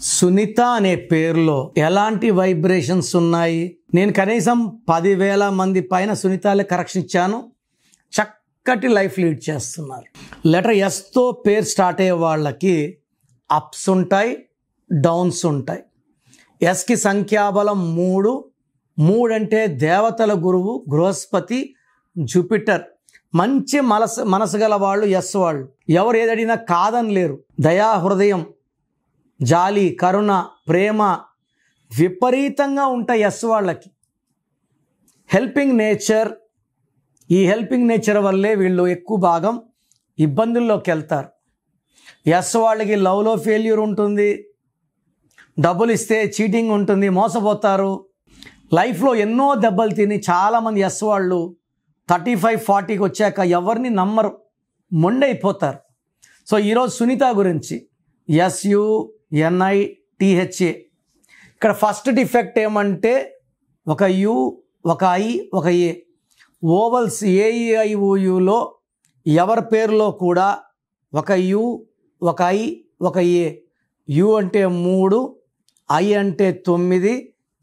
సునీత అనే పేరులో ఎలాంటి వైబ్రేషన్స్ ఉన్నాయి? నేను కనీసం 10,000 మంది పైన సునీతాలే కరెక్షన్ ఇచ్చాను. చక్కటి లైఫ్ లీడ్ చేస్తున్నారు. లెటర్ ఎస్తో పేరు స్టార్ట్ అయ్యే వాళ్ళకి అప్స్ ఉంటాయి, డౌన్స్ ఉంటాయి. ఎస్కి సంఖ్యాబలం 3. 3 అంటే దేవతల గురువు బృహస్పతి, జూపిటర్. మంచి మనసు గల వాళ్ళు ఎస్ వాళ్ళు. ఎవరు ఏదడిగినా కాదని లేరు. దయా హృదయం, జాలి, కరుణ, ప్రేమ విపరీతంగా ఉంటాయి ఎస్ వాళ్ళకి. Helping nature. ఈ హెల్పింగ్ నేచర్ వల్లే వీళ్ళు ఎక్కువ భాగం ఇబ్బందుల్లోకి వెళ్తారు. ఎస్ వాళ్ళకి లవ్లో ఫెయిల్యూర్ ఉంటుంది, డబ్బులు ఇస్తే చీటింగ్ ఉంటుంది, మోసపోతారు. లైఫ్లో ఎన్నో దెబ్బలు తిని చాలామంది ఎస్ వాళ్ళు 35-40కి వచ్చాక ఎవరిని నమ్మరు, మొండైపోతారు. సో ఈరోజు సునీత గురించి SUNITHA. ఇక్కడ ఫస్ట్ డిఫెక్ట్ ఏమంటే ఒక యు, ఒక ఐ, ఒక ఏ. ఓవల్స్ AEIOUలో ఎవరి పేరులో కూడా ఒక యు, ఒక ఐ, ఒక ఏ. యు అంటే 3, ఐ అంటే 9,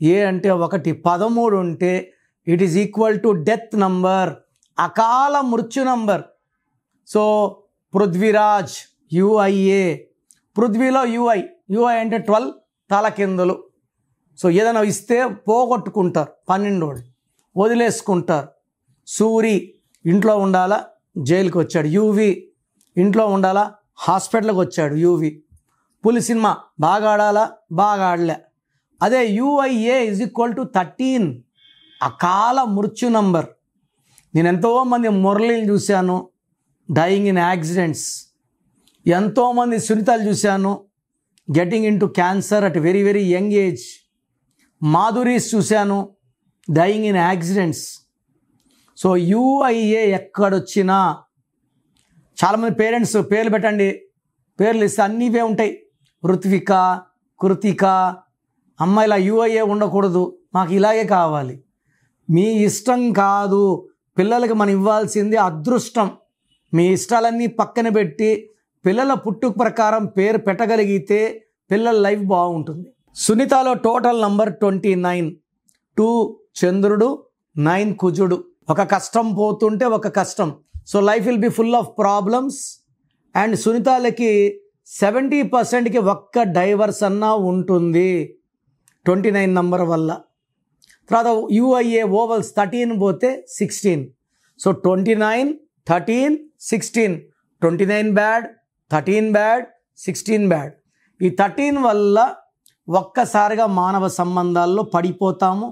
ఏ అంటే 1. 13 ఉంటే it is equal to death number, అకాల మృత్యు నంబర్. So Prithviraj UIA. పృథ్వీలో యుఐ అంటే 12 తలకిందులు. సో ఏదైనా ఇస్తే పోగొట్టుకుంటారు, 12 వదిలేసుకుంటారు. సూరి ఇంట్లో ఉండాలా, జైలుకి వచ్చాడు. UV ఇంట్లో ఉండాలా, హాస్పిటల్కి వచ్చాడు. UV. పులి సినిమా బాగా ఆడాలా, బాగా ఆడలే. అదే UIA ఈజ్ ఈక్వల్ టు 13, అకాల మృత్యు నంబర్. నేను ఎంతోమంది మురళీలు చూశాను డైయింగ్ ఇన్ యాక్సిడెంట్స్. ఎంతోమంది సునీతలు చూశాను getting into cancer at very very young age. మాధురీస్ చూశాను dying in accidents. So UIA ఎక్కడొచ్చినా చాలామంది పేరెంట్స్ పేర్లు పెట్టండి, పేర్లు ఇస్తే అన్నీ ఇవే ఉంటాయి. ఋత్విక, కృతిక. అమ్మాయిలా UIA ఉండకూడదు, మాకు ఇలాగే కావాలి. మీ ఇష్టం కాదు, పిల్లలకి మనం ఇవ్వాల్సింది అదృష్టం. మీ ఇష్టాలన్నీ పక్కన పెట్టి పిల్లల పుట్టుక ప్రకారం పేరు పెట్టగలిగితే పిల్లల లైఫ్ బాగుంటుంది. సునీతలో టోటల్ నంబర్ 29. 2 చంద్రుడు, 9 కుజుడు. ఒక కష్టం పోతుంటే ఒక కష్టం. So life will be full of problems. And సునీతలకి 70%కి ఒక్క డైవర్స్ అన్నా ఉంటుంది 29 నంబర్ వల్ల. తర్వాత UIA ఓవల్స్ 13 పోతే 16. సో 29, 13, 16. 29 bad, 13 bad, 16 bad. ఈ 13 వల్ల ఒక్కసారిగా మానవ సంబంధాల్లో పడిపోతాము.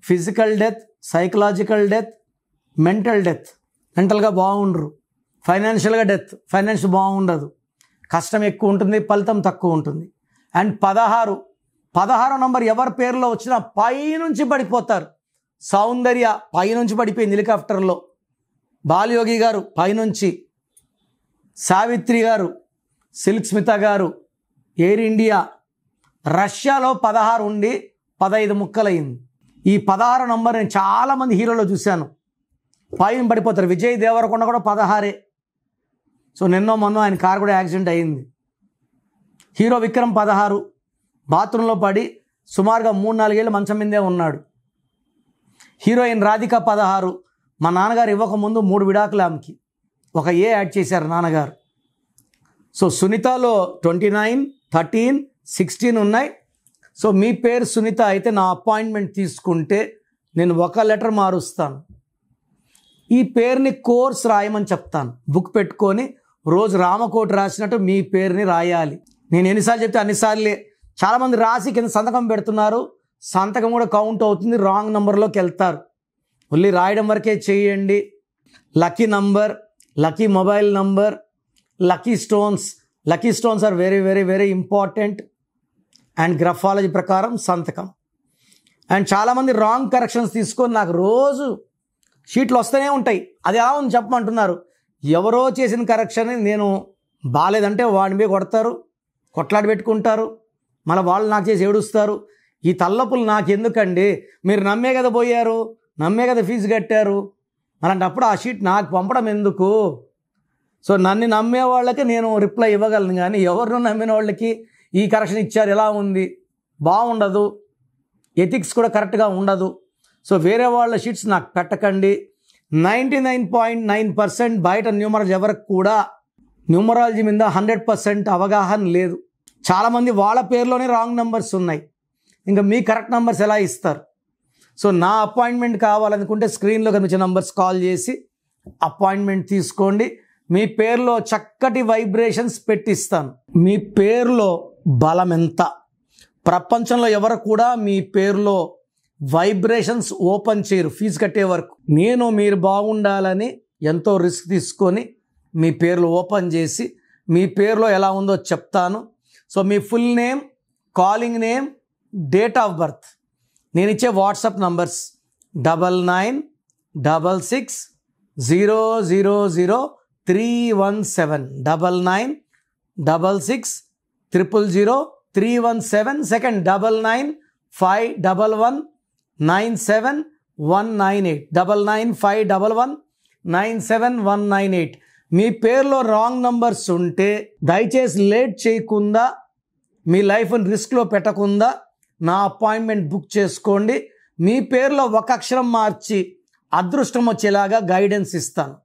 Physical death, psychological death, mental death. మెంటల్గా బాగుండరు. ఫైనాన్షియల్గా డెత్, ఫైనాన్స్ బాగుండదు. కష్టం ఎక్కువ ఉంటుంది, ఫలితం తక్కువ ఉంటుంది. అండ్ 16 నంబర్ ఎవరి పేరులో వచ్చినా పైనుంచి పడిపోతారు. సౌందర్య పైనుంచి పడిపోయింది హెలికాప్టర్లో. బాలయోగి గారు పైనుంచి, సావిత్రి గారు, సిల్క్ స్మిత గారు, ఎయిర్ ఇండియా. రష్యాలో 16 ఉండి 15 ముక్కలయ్యింది. ఈ 16 నంబర్ నేను చాలామంది హీరోలో చూశాను, పైన పడిపోతారు. విజయ్ దేవరకొండ కూడా 16. సో నిన్నో మొన్న ఆయన కారు కూడా యాక్సిడెంట్ అయ్యింది. హీరో విక్రమ్ 16, బాత్రూంలో పడి సుమారుగా 3-4 ఏళ్ళు మంచం మీదే ఉన్నాడు. హీరోయిన్ రాధిక 16. మా నాన్నగారు ఇవ్వకముందు 3 విడాకులు ఆమెకి, ఒక ఏ యాడ్ చేశారు నాన్నగారు. సో సునీతలో 29, 13, 16 ఉన్నాయి. సో మీ పేరు సునీత అయితే నా అపాయింట్మెంట్ తీసుకుంటే నేను ఒక లెటర్ మారుస్తాను. ఈ పేరుని కోర్స్ రాయమని చెప్తాను. బుక్ పెట్టుకొని రోజు రామకోటి రాసినట్టు మీ పేరుని రాయాలి. నేను ఎన్నిసార్లు చెప్తే అన్నిసార్లే. చాలామంది రాసి కింద సంతకం పెడుతున్నారు, సంతకం కూడా కౌంట్ అవుతుంది, రాంగ్ నెంబర్లోకి వెళ్తారు. ఓన్లీ రాయడం వరకే చేయండి. Lucky number, lucky mobile number, lucky stones. Lucky stones are very very very important. And graphology ప్రకారం సంతకం. అండ్ చాలామంది రాంగ్ కరెక్షన్స్ తీసుకొని నాకు రోజు షీట్లు వస్తూనే ఉంటాయి. అది ఎలా ఉంది చెప్పమంటున్నారు. ఎవరో చేసిన కరెక్షన్ నేను బాగాలేదంటే వాడి మీద కొడతారు, కొట్లాడి పెట్టుకుంటారు, మళ్ళీ వాళ్ళు నాకు చేసి ఏడుస్తారు. ఈ తల్లపులు నాకు ఎందుకండి? మీరు నమ్మే కదా పోయారు, నమ్మే కదా ఫీజు కట్టారు, అలాంటప్పుడు ఆ షీట్ నాకు పంపడం ఎందుకు? సో నన్ను నమ్మే వాళ్ళకి నేను రిప్లై ఇవ్వగలను, కానీ ఎవరినో నమ్మిన వాళ్ళకి ఈ కరెక్షన్ ఇచ్చారు ఎలా ఉంది, బాగుండదు, ఎథిక్స్ కూడా కరెక్ట్గా ఉండదు. సో వేరే వాళ్ళ షీట్స్ నాకు పెట్టకండి. 99.9% బయట న్యూమరాలజీ ఎవరికి కూడా న్యూమరాలజీ మీద 100% అవగాహన లేదు. చాలామంది వాళ్ళ పేరులోనే రాంగ్ నెంబర్స్ ఉన్నాయి, ఇంకా మీ కరెక్ట్ నెంబర్స్ ఎలా ఇస్తారు? సో నా అపాయింట్మెంట్ కావాలనుకుంటే స్క్రీన్లో కనిపించే నెంబర్స్ కాల్ చేసి అపాయింట్మెంట్ తీసుకోండి. మీ పేరులో చక్కటి వైబ్రేషన్స్ పెట్టిస్తాను. మీ పేరులో బలం ఎంత, ప్రపంచంలో ఎవరు కూడా మీ పేరులో వైబ్రేషన్స్ ఓపెన్ చేయరు ఫీజు కట్టే వరకు. నేను మీరు బాగుండాలని ఎంతో రిస్క్ తీసుకొని మీ పేర్లు ఓపెన్ చేసి మీ పేరులో ఎలా ఉందో చెప్తాను. So me full name, calling name, date of birth, నేను ఇచ్చే వాట్సాప్ నంబర్స్ 9966000317 9966000317. సెకండ్ 9951197198 9951197198. మీ పేరులో రాంగ్ నంబర్స్ ఉంటే దయచేసి లేట్ చేయకుండా, మీ లైఫ్ని రిస్క్లో పెట్టకుండా నా అపాయింట్మెంట్ బుక్ చేసుకోండి. మీ పేరులో ఒక అక్షరం మార్చి అదృష్టం వచ్చేలాగా గైడెన్స్ ఇస్తాను.